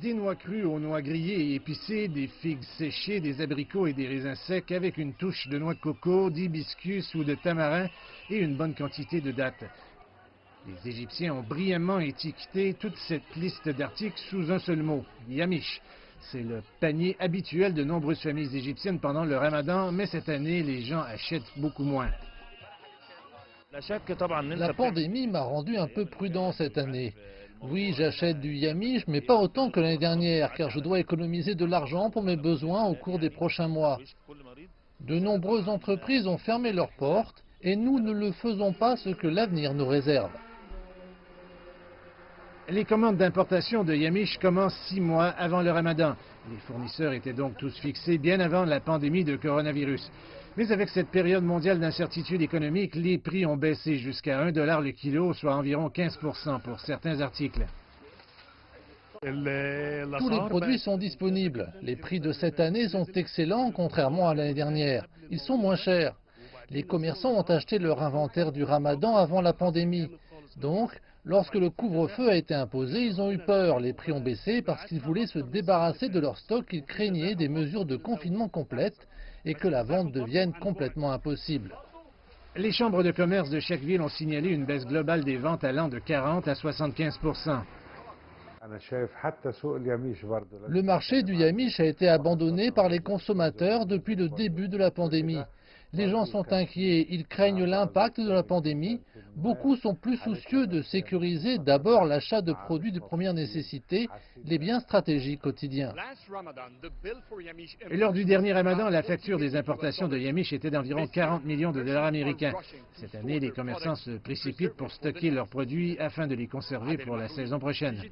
Des noix crues aux noix grillées et épicées, des figues séchées, des abricots et des raisins secs avec une touche de noix de coco, d'hibiscus ou de tamarin et une bonne quantité de dattes. Les Égyptiens ont brillamment étiqueté toute cette liste d'articles sous un seul mot, yamish. C'est le panier habituel de nombreuses familles égyptiennes pendant le ramadan, mais cette année, les gens achètent beaucoup moins. La pandémie m'a rendu un peu prudent cette année. Oui, j'achète du yamiche, mais pas autant que l'année dernière, car je dois économiser de l'argent pour mes besoins au cours des prochains mois. De nombreuses entreprises ont fermé leurs portes, et nous ne le faisons pas ce que l'avenir nous réserve. Les commandes d'importation de yamish commencent 6 mois avant le ramadan. Les fournisseurs étaient donc tous fixés bien avant la pandémie de coronavirus. Mais avec cette période mondiale d'incertitude économique, les prix ont baissé jusqu'à 1 $ le kilo, soit environ 15% pour certains articles. Tous les produits sont disponibles. Les prix de cette année sont excellents, contrairement à l'année dernière. Ils sont moins chers. Les commerçants ont acheté leur inventaire du ramadan avant la pandémie. Donc, lorsque le couvre-feu a été imposé, ils ont eu peur. Les prix ont baissé parce qu'ils voulaient se débarrasser de leur stock. Ils craignaient des mesures de confinement complètes et que la vente devienne complètement impossible. Les chambres de commerce de chaque ville ont signalé une baisse globale des ventes allant de 40 à 75%. Le marché du yamiche a été abandonné par les consommateurs depuis le début de la pandémie. Les gens sont inquiets, ils craignent l'impact de la pandémie. Beaucoup sont plus soucieux de sécuriser d'abord l'achat de produits de première nécessité, les biens stratégiques quotidiens. Et lors du dernier ramadan, la facture des importations de yamiche était d'environ 40 millions de dollars américains. Cette année, les commerçants se précipitent pour stocker leurs produits afin de les conserver pour la saison prochaine.